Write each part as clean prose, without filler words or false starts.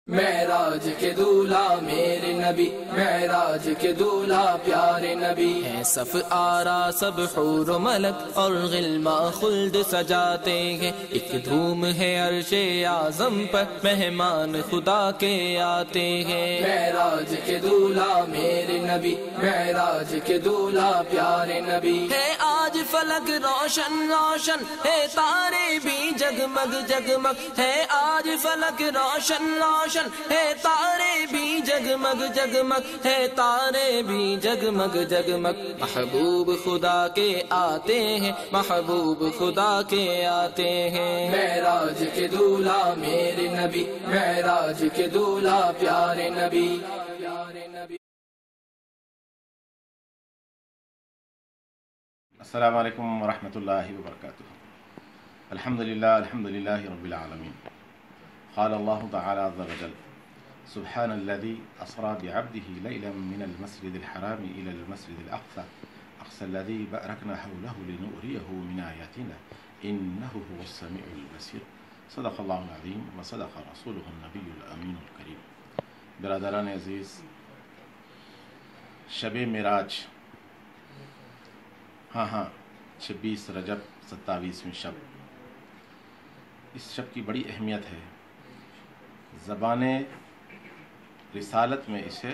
معراج کے دولہا میرے نبی، معراج کے دولہا پیارے نبی ہیں، صف آرا سب حور و ملک اور غلما خلد سجاتے ہیں، ایک دھوم ہے عرش اعظم پر مہمان خدا کے آتے ہیں۔ معراج کے دولہا میرے نبی، معراج کے دولہا پیارے نبی ہے، آج فلک روشن روشن ہے، تارے بھی جگمگ جگمگ ہے، آج فلک روشن روشن ہے، تارے بھی جگمگ جگمگ ہے، تارے بھی جگمگ جگمگ، محبوب خدا کے آتے ہیں، محبوب خدا کے آتے ہیں۔ معراج کے دولہا میرے نبی، معراج کے دولہا پیارے نبی۔ السلام علیکم ورحمۃ اللہ وبرکاتہ۔ الحمدللہ رب العالمین۔ قال اللہ تعالی عز وجل سبحان الذي اسرى بعبده ليلا من المسجد الحرام الى المسجد الاقصى الذي باركنا حوله لنريه من آیاتنا انه هو السميع البصير۔ صدق اللہ العظیم وصدق رسوله النبی الامین الکریم۔ برادران عزیز، شب معراج، ہاں 26 رجب 27ویں شب، اس شب کی بڑی اہمیت ہے۔ زبان رسالت میں اسے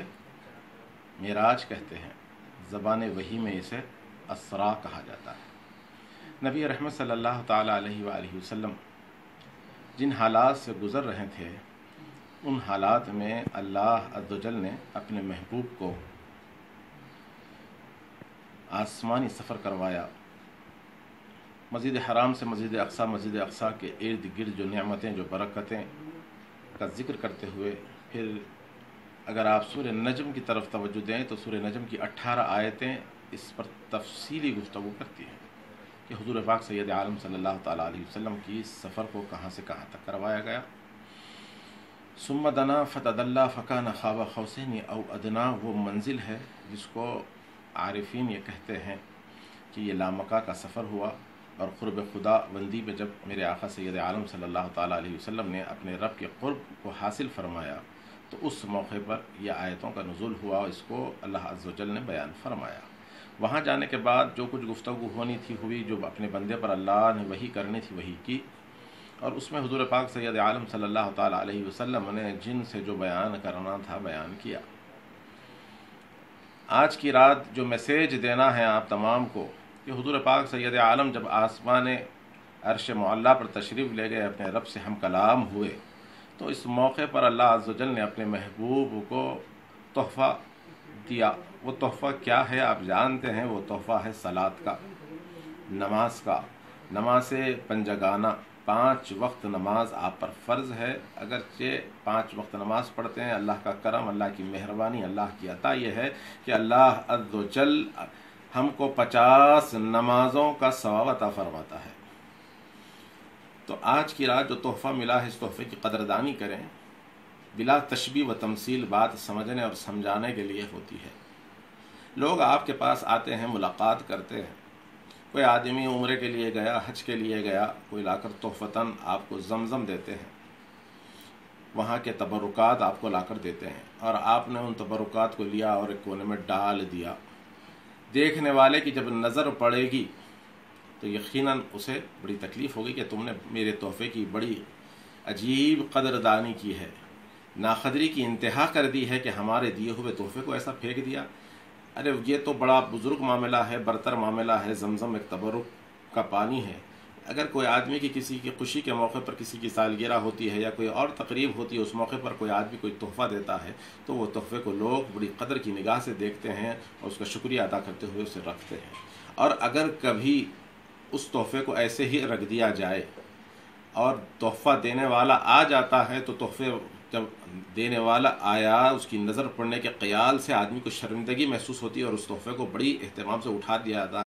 معراج کہتے ہیں، زبان وحی میں اسے اسرا کہا جاتا ہے۔ نبی رحمت صلی اللہ تعالی علیہ وآلہ وسلم جن حالات سے گزر رہے تھے، ان حالات میں اللہ عز و جل نے اپنے محبوب کو آسمانی سفر کروایا، مسجد حرام سے مسجد اقصیٰ کے ارد گرد جو نعمتیں، جو برکتیں کا ذکر کرتے ہوئے، پھر اگر آپ سورہ نجم کی طرف توجہ دیں تو سورہ نجم کی 18 آیتیں اس پر تفصیلی گفتگو کرتی ہیں کہ حضور پاک سید عالم صلی اللہ تعالیٰ علیہ وسلم کی سفر کو کہاں سے کہاں تک کروایا گیا۔ ثم دنا فتدلی فکان قاب قوسین او ادنا، وہ منزل ہے جس کو عارفین یہ کہتے ہیں کہ یہ لامکہ کا سفر ہوا، اور قرب خدا بندی میں جب میرے آقا سید عالم صلی اللہ تعالیٰ علیہ وسلم نے اپنے رب کے قرب کو حاصل فرمایا تو اس موقع پر یہ آیتوں کا نزول ہوا، اور اس کو اللہ عز و جل نے بیان فرمایا۔ وہاں جانے کے بعد جو کچھ گفتگو ہونی تھی ہوئی، جو اپنے بندے پر اللہ نے وحی کرنی تھی وحی کی، اور اس میں حضور پاک سید عالم صلی اللہ تعالیٰ علیہ وسلم نے جن سے جو بیان کرنا تھا بیان کیا۔ آج کی رات جو میسیج دینا ہے آپ تمام کو کہ حضور پاک سید عالم جب آسمان عرش معلیٰ پر تشریف لے گئے، اپنے رب سے ہم کلام ہوئے، تو اس موقع پر اللہ عز و جل نے اپنے محبوب کو تحفہ دیا۔ وہ تحفہ کیا ہے آپ جانتے ہیں، وہ تحفہ ہے صلاۃ کا، نماز کا، نماز پنجگانہ، 5 وقت نماز آپ پر فرض ہے۔ اگرچہ 5 وقت نماز پڑھتے ہیں، اللہ کا کرم، اللہ کی مہربانی، اللہ کی عطا یہ ہے کہ اللہ عز و جل ہم کو 50 نمازوں کا ثواب عطا فرماتا ہے۔ تو آج کی رات جو تحفہ ملا ہے، اس تحفے کی قدردانی کریں، بلا تشبیہ و تمثیل بات سمجھنے اور سمجھانے کے لیے ہوتی ہے۔ لوگ آپ کے پاس آتے ہیں، ملاقات کرتے ہیں، کوئی آدمی عمرے کے لیے گیا، حج کے لیے گیا، کوئی لا کر تحفتاً آپ کو زمزم دیتے ہیں، وہاں کے تبرکات آپ کو لا کر دیتے ہیں، اور آپ نے ان تبرکات کو لیا اور ایک کونے میں ڈال دیا۔ دیکھنے والے کی جب نظر پڑے گی تو یقیناً اسے بڑی تکلیف ہوگی کہ تم نے میرے تحفے کی بڑی عجیب قدردانی کی ہے، ناقدری کی انتہا کر دی ہے کہ ہمارے دیے ہوئے تحفے کو ایسا پھینک دیا۔ ارے یہ تو بڑا بزرگ معاملہ ہے، برتر معاملہ ہے، زمزم ایک تبرک کا پانی ہے۔ اگر کوئی آدمی کی کسی کی خوشی کے موقع پر کسی کی سالگرہ ہوتی ہے یا کوئی اور تقریب ہوتی ہے، اس موقع پر کوئی آدمی کوئی تحفہ دیتا ہے تو وہ تحفے کو لوگ بڑی قدر کی نگاہ سے دیکھتے ہیں اور اس کا شکریہ ادا کرتے ہوئے اسے رکھتے ہیں۔ اور اگر کبھی اس تحفے کو ایسے ہی رکھ دیا جائے اور تحفہ دینے والا آ جاتا ہے تو تحفے جب دینے والا آیا، اس کی نظر پڑنے کے خیال سے آدمی کو شرمندگی محسوس ہوتی ہے اور اس تحفے کو بڑی اہتمام سے اٹھا دیا جاتا ہے۔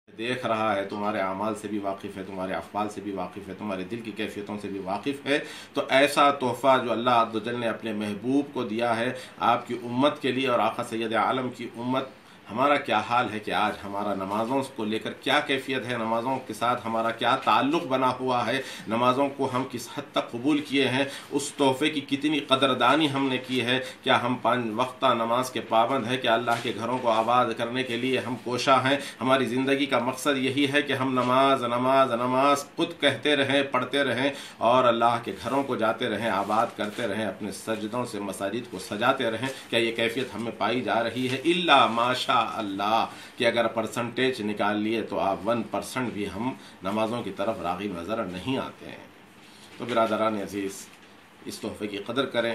دیکھ رہا ہے، تمہارے اعمال سے بھی واقف ہے، تمہارے افعال سے بھی واقف ہے، تمہارے دل کی کیفیتوں سے بھی واقف ہے، تو ایسا تحفہ جو اللہ عز و جل نے اپنے محبوب کو دیا ہے آپ کی امت کے لیے، اور آقا سید عالم کی امت ہمارا کیا حال ہے کہ آج ہمارا نمازوں کو لے کر کیا کیفیت ہے، نمازوں کے ساتھ ہمارا کیا تعلق بنا ہوا ہے، نمازوں کو ہم کس حد تک قبول کیے ہیں، اس تحفے کی کتنی قدردانی ہم نے کی ہے، کیا ہم 5 وقتہ نماز کے پابند ہے، کہ اللہ کے گھروں کو آباد کرنے کے لیے ہم کوشاں ہیں۔ ہماری زندگی کا مقصد یہی ہے کہ ہم نماز نماز نماز خود کہتے رہیں، پڑھتے رہیں اور اللہ کے گھروں کو جاتے رہیں، آباد کرتے رہیں، اپنے سجدوں سے مساجد کو سجاتے رہیں۔ کیا یہ کیفیت ہمیں پائی جا رہی ہے؟ الا ماشاء اللہ، کہ اگر پرسنٹیج نکال لیے تو آپ 1% بھی ہم نمازوں کی طرف راغب نظر نہیں آتے ہیں۔ تو برادران عزیز، اس تحفے کی قدر کریں،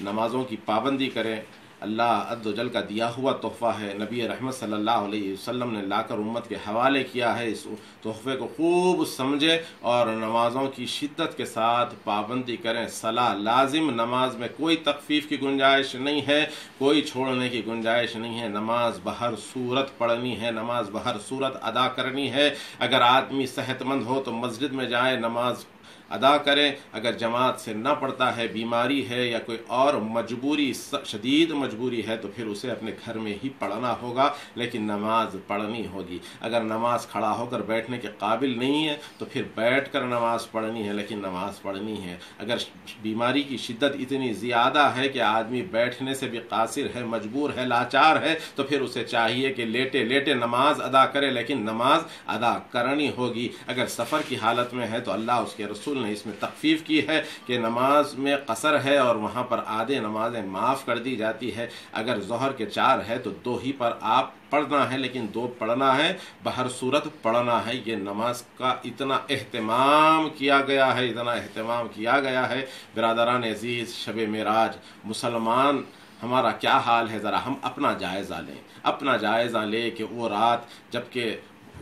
نمازوں کی پابندی کریں۔ اللہ عز و جل کا دیا ہوا تحفہ ہے، نبی رحمت صلی اللہ علیہ وسلم نے لا کر امت کے حوالے کیا ہے۔ اس تحفے کو خوب سمجھیں اور نمازوں کی شدت کے ساتھ پابندی کریں۔ صلاح لازم، نماز میں کوئی تخفیف کی گنجائش نہیں ہے، کوئی چھوڑنے کی گنجائش نہیں ہے۔ نماز بہر صورت پڑھنی ہے، نماز بہر صورت ادا کرنی ہے۔ اگر آدمی صحت مند ہو تو مسجد میں جائے، نماز ادا کریں۔ اگر جماعت سے نہ پڑھتا ہے، بیماری ہے یا کوئی اور مجبوری، شدید مجبوری ہے، تو پھر اسے اپنے گھر میں ہی پڑھنا ہوگا، لیکن نماز پڑھنی ہوگی۔ اگر نماز کھڑا ہو کر بیٹھنے کے قابل نہیں ہے تو پھر بیٹھ کر نماز پڑھنی ہے، لیکن نماز پڑھنی ہے۔ اگر بیماری کی شدت اتنی زیادہ ہے کہ آدمی بیٹھنے سے بھی قاصر ہے، مجبور ہے، لاچار ہے، تو پھر اسے چاہیے کہ لیٹے لیٹے نماز ادا کرے، لیکن نماز ادا کرنی ہوگی۔ اگر سفر کی حالت میں ہے تو اللہ اس کے رسول نے اس میں تخفیف کی ہے کہ نماز میں قصر ہے اور وہاں پر آدھے نمازیں معاف کر دی جاتی ہے۔ اگر ظہر کے 4 ہے تو 2 ہی پر آپ پڑھنا ہے، لیکن 2 پڑھنا ہے، بہر صورت پڑھنا ہے۔ یہ نماز کا اتنا اہتمام کیا گیا ہے، اتنا اہتمام کیا گیا ہے۔ برادران عزیز، شب معراج، مسلمان ہمارا کیا حال ہے؟ ذرا ہم اپنا جائزہ لیں، اپنا جائزہ لیں کہ وہ رات جبکہ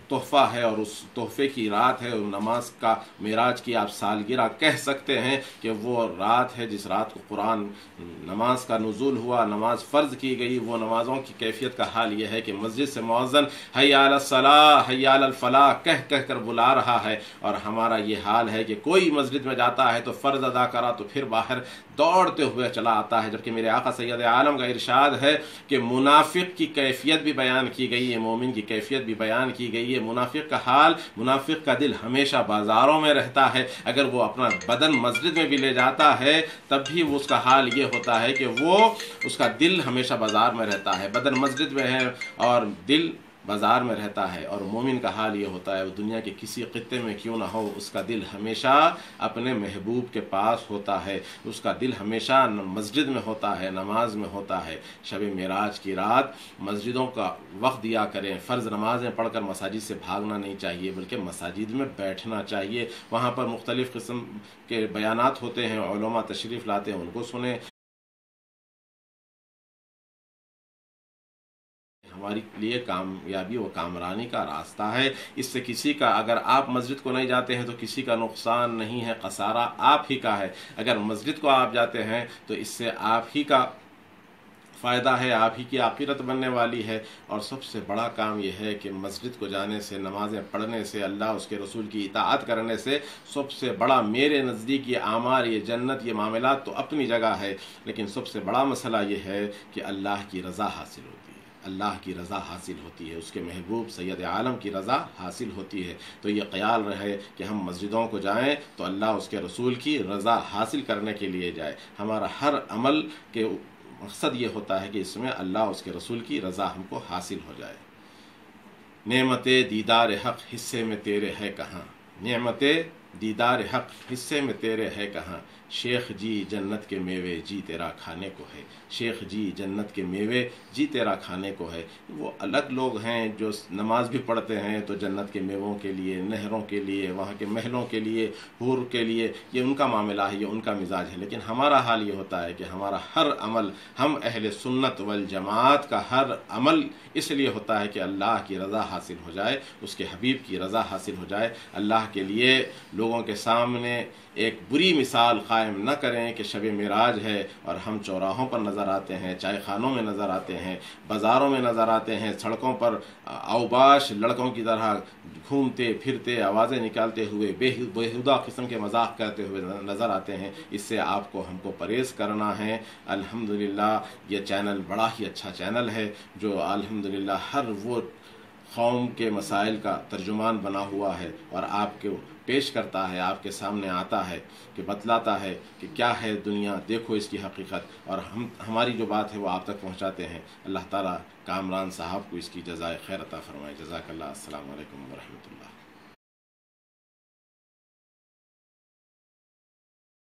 تحفہ ہے اور اس تحفے کی رات ہے، اور نماز کا معراج کی آپ سالگرہ کہہ سکتے ہیں کہ وہ رات ہے جس رات کو قرآن نماز کا نزول ہوا، نماز فرض کی گئی۔ وہ نمازوں کی کیفیت کا حال یہ ہے کہ مسجد سے مؤذن حی علی الصلاۃ حی علی الفلاح کہہ کر بلا رہا ہے، اور ہمارا یہ حال ہے کہ کوئی مسجد میں جاتا ہے تو فرض ادا کرا تو پھر باہر دوڑتے ہوئے چلا آتا ہے، جبکہ میرے آقا سید عالم کا ارشاد ہے کہ منافق کی کیفیت بھی بیان کی گئی ہے، مومن کی کیفیت بھی بیان کی گئی ہے۔ منافق کا حال، منافق کا دل ہمیشہ بازاروں میں رہتا ہے، اگر وہ اپنا بدن مسجد میں بھی لے جاتا ہے تب بھی اس کا حال یہ ہوتا ہے کہ اس کا دل ہمیشہ بازار میں رہتا ہے، بدن مسجد میں ہے اور دل بازار میں رہتا ہے۔ اور مومن کا حال یہ ہوتا ہے، وہ دنیا کے کسی خطے میں کیوں نہ ہو، اس کا دل ہمیشہ اپنے محبوب کے پاس ہوتا ہے، اس کا دل ہمیشہ مسجد میں ہوتا ہے، نماز میں ہوتا ہے۔ شب معراج کی رات مسجدوں کا وقت دیا کریں، فرض نمازیں پڑھ کر مساجد سے بھاگنا نہیں چاہیے، بلکہ مساجد میں بیٹھنا چاہیے۔ وہاں پر مختلف قسم کے بیانات ہوتے ہیں، علماء تشریف لاتے ہیں، ان کو سنیں۔ ہماری لیے کامیابی و کامرانی کا راستہ ہے، اس سے کسی کا، اگر آپ مسجد کو نہیں جاتے ہیں تو کسی کا نقصان نہیں ہے، خسارہ آپ ہی کا ہے۔ اگر مسجد کو آپ جاتے ہیں تو اس سے آپ ہی کا فائدہ ہے، آپ ہی کی آخرت بننے والی ہے۔ اور سب سے بڑا کام یہ ہے کہ مسجد کو جانے سے، نمازیں پڑھنے سے، اللہ اس کے رسول کی اطاعت کرنے سے سب سے بڑا میرے نزدیک یہ اعمال، یہ جنت، یہ معاملات تو اپنی جگہ ہے، لیکن سب سے بڑا مسئلہ یہ ہے کہ اللہ کی رضا حاصل ہوتی ہے، اللہ کی رضا حاصل ہوتی ہے، اس کے محبوب سید عالم کی رضا حاصل ہوتی ہے۔ تو یہ خیال رہے کہ ہم مسجدوں کو جائیں تو اللہ اس کے رسول کی رضا حاصل کرنے کے لیے جائے۔ ہمارا ہر عمل کے مقصد یہ ہوتا ہے کہ اس میں اللہ اس کے رسول کی رضا ہم کو حاصل ہو جائے۔ نعمت دیدار حق حصے میں تیرے ہے کہاں، نعمت دیدار حق حصے میں تیرے ہے کہاں، شیخ جی جنت کے میوے جی تیرا کھانے کو ہے، شیخ جی جنت کے میوے جی تیرا کھانے کو ہے۔ وہ الگ لوگ ہیں جو نماز بھی پڑھتے ہیں تو جنت کے میووں کے لیے، نہروں کے لیے، وہاں کے محلوں کے لیے، حور کے لیے، یہ ان کا معاملہ ہے، یہ ان کا مزاج ہے۔ لیکن ہمارا حال یہ ہوتا ہے کہ ہمارا ہر عمل، ہم اہل سنت والجماعت کا ہر عمل اس لیے ہوتا ہے کہ اللہ کی رضا حاصل ہو جائے، اس کے حبیب کی رضا حاصل ہو جائے۔ اللہ کے لیے لوگوں کے سامنے ایک بری مثال قائم نہ کریں کہ شب معراج ہے اور ہم چوراہوں پر نظر آتے ہیں، چائے خانوں میں نظر آتے ہیں، بازاروں میں نظر آتے ہیں، سڑکوں پر اوباش لڑکوں کی طرح گھومتے پھرتے آوازیں نکالتے ہوئے بےہودہ قسم کے مذاق کرتے ہوئے نظر آتے ہیں۔ اس سے آپ کو ہم کو پرہیز کرنا ہے۔ الحمدللہ یہ چینل بڑا ہی اچھا چینل ہے جو الحمدللہ ہر وہ قوم کے مسائل کا ترجمان بنا ہوا ہے اور آپ کو پیش کرتا ہے، آپ کے سامنے آتا ہے کہ بتلاتا ہے کہ کیا ہے دنیا، دیکھو اس کی حقیقت، اور ہماری جو بات ہے وہ آپ تک پہنچاتے ہیں۔ اللہ تعالیٰ کامران صاحب کو اس کی جزائے خیر عطا فرمائے۔ جزاک اللہ۔ السلام علیکم ورحمۃ اللہ۔